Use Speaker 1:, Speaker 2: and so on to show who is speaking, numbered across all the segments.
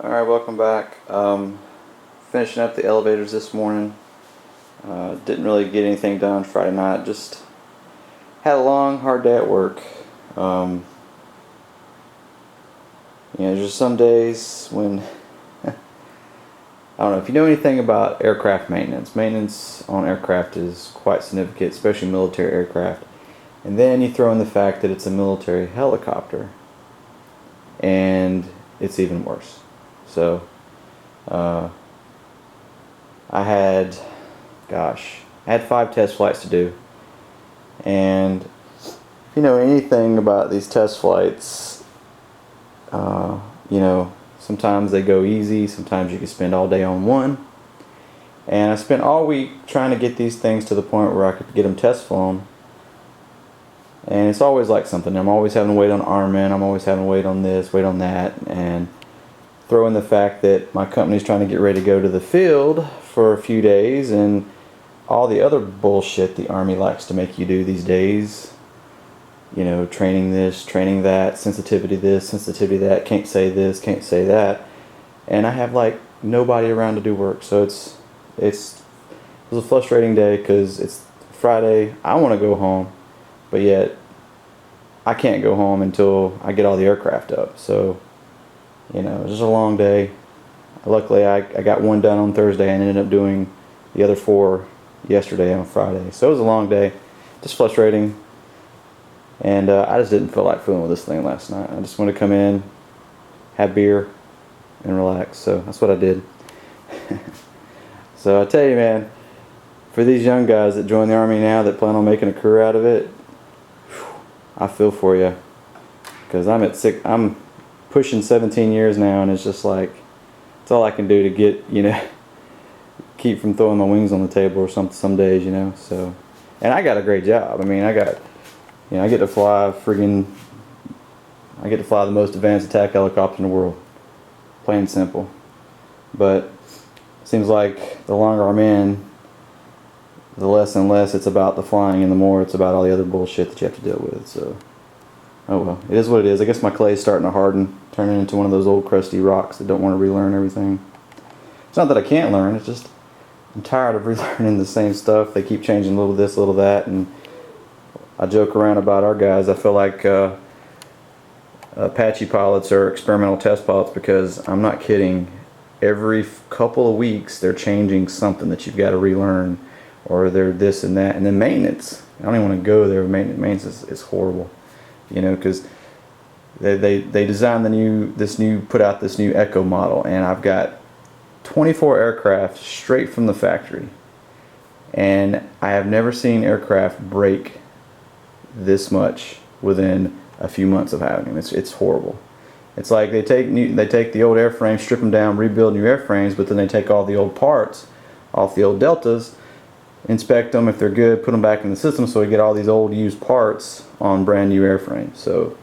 Speaker 1: Alright, welcome back. Finishing up the elevators this morning. Didn't really get anything done Friday night. Just had a long, hard day at work. There's some days when I don't know if you know anything about aircraft maintenance. Maintenance on aircraft is quite significant, especially military aircraft. And then you throw in the fact that it's a military helicopter, and it's even worse. So, I had 5 test flights to do, and if you know anything about these test flights, sometimes they go easy, sometimes you can spend all day on one, and I spent all week trying to get these things to the point where I could get them test flown, and it's always like something. I'm always having to wait on armament, I'm always having to wait on this, wait on that, and throw in the fact that my company's trying to get ready to go to the field for a few days, and all the other bullshit the Army likes to make you do these days. Training this, training that, sensitivity this, sensitivity that, can't say this, can't say that. And I have like nobody around to do work. So it was a frustrating day because it's Friday, I want to go home, but yet I can't go home until I get all the aircraft up. So it was just a long day. Luckily, I got one done on Thursday and ended up doing the other 4 yesterday on Friday. So it was a long day, just frustrating. And I just didn't feel like fooling with this thing last night. I just wanted to come in, have beer, and relax. So that's what I did. So I tell you, man, for these young guys that join the Army now that plan on making a career out of it, I feel for you. Because I'm pushing 17 years now, and it's just like, it's all I can do to get, keep from throwing my wings on the table or something some days, so. And I got a great job. I mean, I get to fly the most advanced attack helicopter in the world. Plain and simple. But it seems like the longer I'm in, the less and less it's about the flying, and the more it's about all the other bullshit that you have to deal with, so. Oh well, it is what it is. I guess my clay's starting to harden, turning into one of those old crusty rocks that don't want to relearn everything. It's not that I can't learn, it's just I'm tired of relearning the same stuff. They keep changing a little this, a little that, and I joke around about our guys. I feel like Apache pilots are experimental test pilots, because I'm not kidding. Every couple of weeks they're changing something that you've got to relearn, or they're this and that. And then maintenance. I don't even want to go there. Maintenance is horrible. Because they designed put out this new Echo model, and I've got 24 aircraft straight from the factory, and I have never seen aircraft break this much within a few months of having them. It's horrible. It's like they take the old airframes, strip them down, rebuild new airframes, but then they take all the old parts off the old Deltas, inspect them. If they're good, put them back in the system, so we get all these old used parts on brand new airframes. So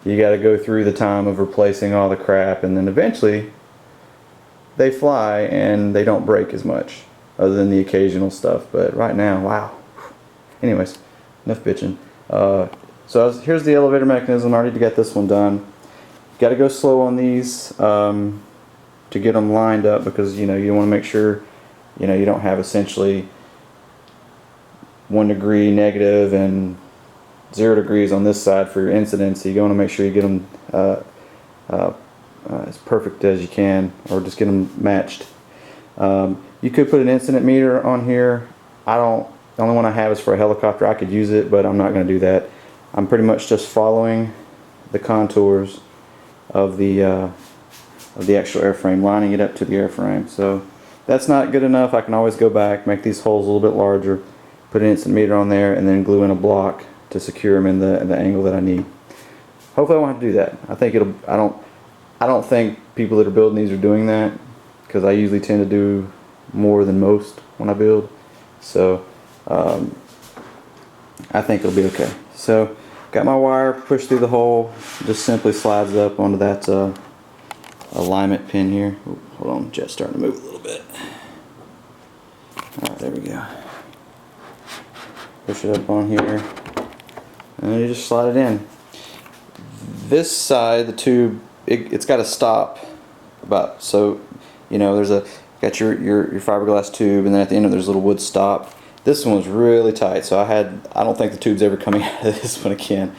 Speaker 1: you got to go through the time of replacing all the crap, and then eventually they fly and they don't break as much, other than the occasional stuff. But right now, wow. Anyways, enough bitching. Here's the elevator mechanism. I already got this one done. Got to go slow on these to get them lined up, because you want to make sure you don't have essentially 1 degree negative and 0 degrees on this side for your incidents. So you want to make sure you get them as perfect as you can, or just get them matched. You could put an incident meter on here. The only one I have is for a helicopter. I could use it, but I'm not going to do that. I'm pretty much just following the contours of the actual airframe, lining it up to the airframe. So that's not good enough. I can always go back, make these holes a little bit larger, put an incident meter on there, and then glue in a block to secure them in the angle that I need. Hopefully I won't have to do that. I don't think people that are building these are doing that, because I usually tend to do more than most when I build. So I think it'll be okay. So got my wire pushed through the hole, just simply slides up onto that alignment pin here. Ooh, hold on, jet's starting to move a little bit. Alright, there we go. Push it up on here, and you just slide it in. This side, the tube, it's got to stop about, so you know, got your fiberglass tube, and then at the end of there's a little wood stop. This one was really tight, so I don't think the tube's ever coming out of this one again.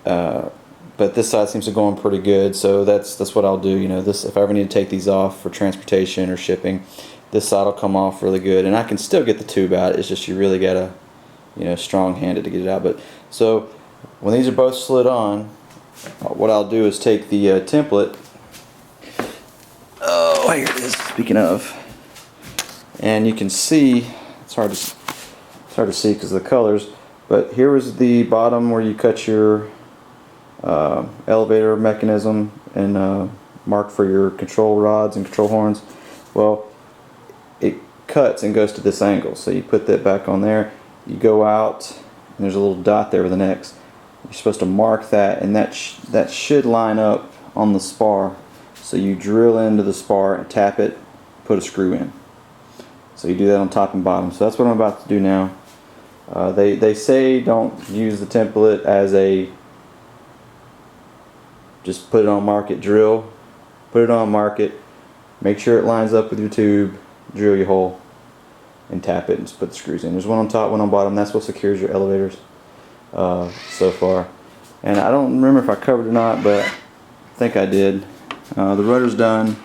Speaker 1: But this side seems to go on pretty good, so that's what I'll do. You know, this, if I ever need to take these off for transportation or shipping, this side will come off really good, and I can still get the tube out. It's just you really gotta, you know, strong-handed to get it out. But so when these are both slid on, what I'll do is take the template. Oh, here it is. Speaking of, and you can see it's hard to see because of the colors. But here was the bottom where you cut your elevator mechanism and mark for your control rods and control horns. Well, it cuts and goes to this angle, so you put that back on there. You go out, and there's a little dot there with an X. You're supposed to mark that, and that should line up on the spar. So you drill into the spar and tap it, put a screw in. So you do that on top and bottom. So that's what I'm about to do now. They say don't use the template as a just put it on, mark it, drill. Put it on, mark it. Make sure it lines up with your tube. Drill your hole and tap it and just put the screws in. There's one on top, one on bottom. That's what secures your elevators so far. And I don't remember if I covered it or not, but I think I did. The rudder's done. You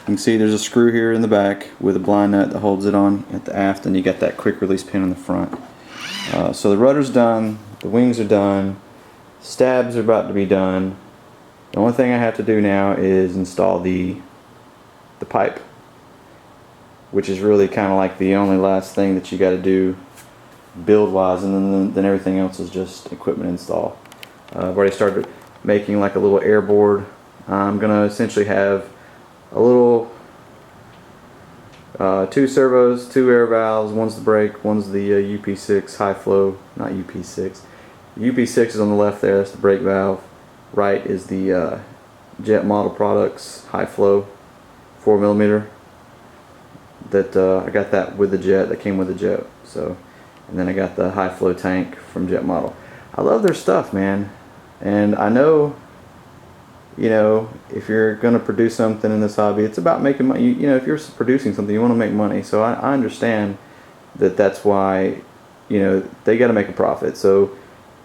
Speaker 1: can see there's a screw here in the back with a blind nut that holds it on at the aft, and you got that quick release pin in the front. So the rudder's done, the wings are done, stabs are about to be done. The only thing I have to do now is install the pipe, which is really kind of like the only last thing that you got to do build wise, and then everything else is just equipment install. I've already started making like a little air board. I'm going to essentially have a little 2 servos, 2 air valves. One's the brake, one's the UP6 high flow, not UP6. UP6 is on the left there, that's the brake valve. Right is the Jet Model Products high flow 4mm. That I got that with the Jet, that came with the Jet. So, and then I got the high flow tank from Jet Model. I love their stuff, man. And I know, you know, if you're going to produce something in this hobby, it's about making money. You know, if you're producing something, you want to make money. So I understand that that's why, you know, they got to make a profit. So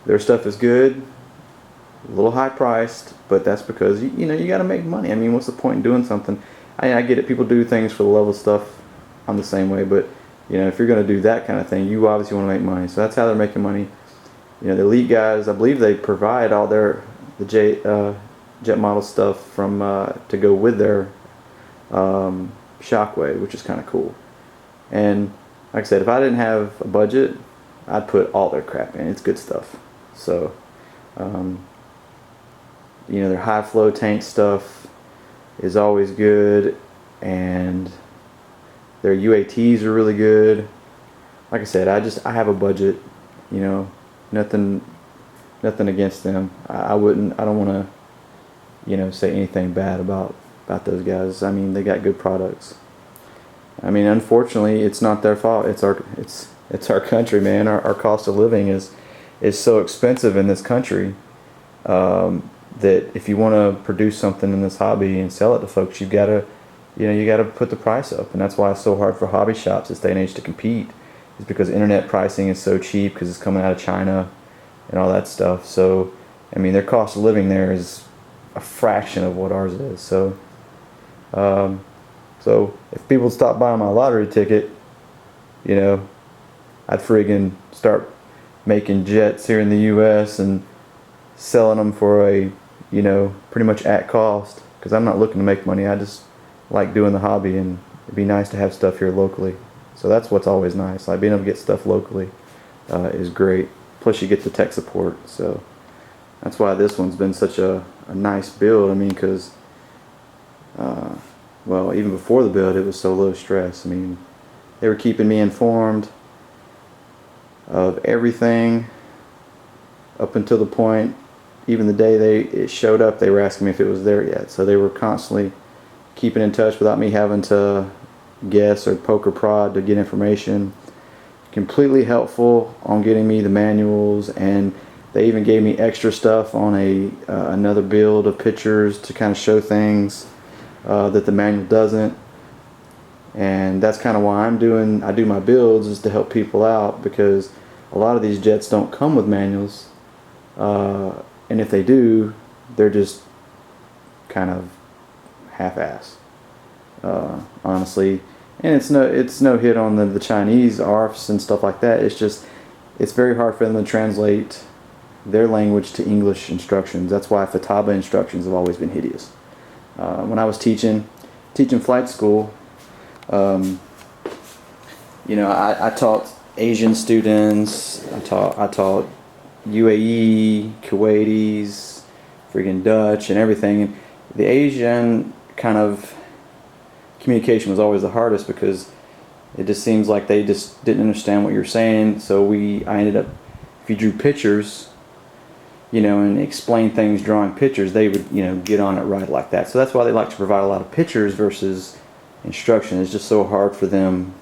Speaker 1: their stuff is good, a little high priced, but that's because, you know, you got to make money. I mean, what's the point in doing something? I get it. People do things for the love of stuff. I'm the same way, but you know, if you're going to do that kind of thing, you obviously want to make money. So that's how they're making money. You know, the elite guys, I believe they provide all the Jet Model stuff from to go with their Shockwave, which is kind of cool. And like I said, if I didn't have a budget, I'd put all their crap in. It's good stuff. So you know, their high flow tank stuff is always good, and their UATs are really good. Like I said, I have a budget, you know, nothing against them. I don't want to, you know, say anything bad about those guys. I mean, they got good products. I mean, unfortunately, it's not their fault. It's our country, man. Our cost of living is so expensive in this country that if you want to produce something in this hobby and sell it to folks, you got to put the price up. And that's why it's so hard for hobby shops this day and age to compete, is because internet pricing is so cheap because it's coming out of China and all that stuff. So I mean, their cost of living there is a fraction of what ours is. So so if people stop buying my lottery ticket, you know, I'd friggin' start making jets here in the US and selling them for a, you know, pretty much at cost, because I'm not looking to make money. I just like doing the hobby, and it'd be nice to have stuff here locally. So that's what's always nice. Like being able to get stuff locally is great. Plus you get the tech support. So that's why this one's been such a nice build. I mean, because well, even before the build, it was so low stress. I mean, they were keeping me informed of everything up until the point, even the day it showed up, they were asking me if it was there yet. So they were constantly keeping in touch without me having to guess or poke or prod to get information. Completely helpful on getting me the manuals, and They even gave me extra stuff on another build of pictures to kind of show things that the manual doesn't. And that's kind of why I do my builds, is to help people out, because a lot of these jets don't come with manuals, and if they do, they're just kind of half-ass, honestly. And it's no hit on the Chinese ARFs and stuff like that. It's just, it's very hard for them to translate their language to English instructions. That's why Futaba instructions have always been hideous. When I was teaching flight school, you know, I taught Asian students. I taught UAE, Kuwaitis, freaking Dutch, and everything. And the Asian kind of communication was always the hardest, because it just seems like they just didn't understand what you're saying. So I ended up, if you drew pictures, you know, and explain things drawing pictures, they would, you know, get on it right like that. So that's why they like to provide a lot of pictures versus instruction. It's just so hard for them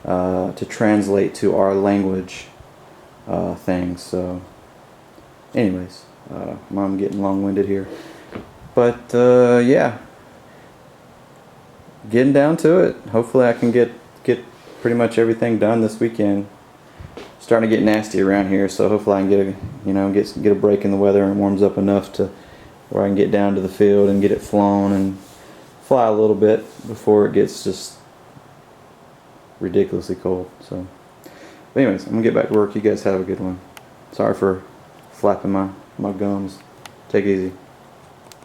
Speaker 1: to translate to our language things. So anyways, I'm getting long-winded here, but yeah, getting down to it. Hopefully I can get pretty much everything done this weekend. Starting to get nasty around here, so hopefully I can get a break in the weather, and it warms up enough to where I can get down to the field and get it flown and fly a little bit before it gets just ridiculously cold. So, but anyways, I'm gonna get back to work. You guys have a good one. Sorry for flapping my gums. Take it easy.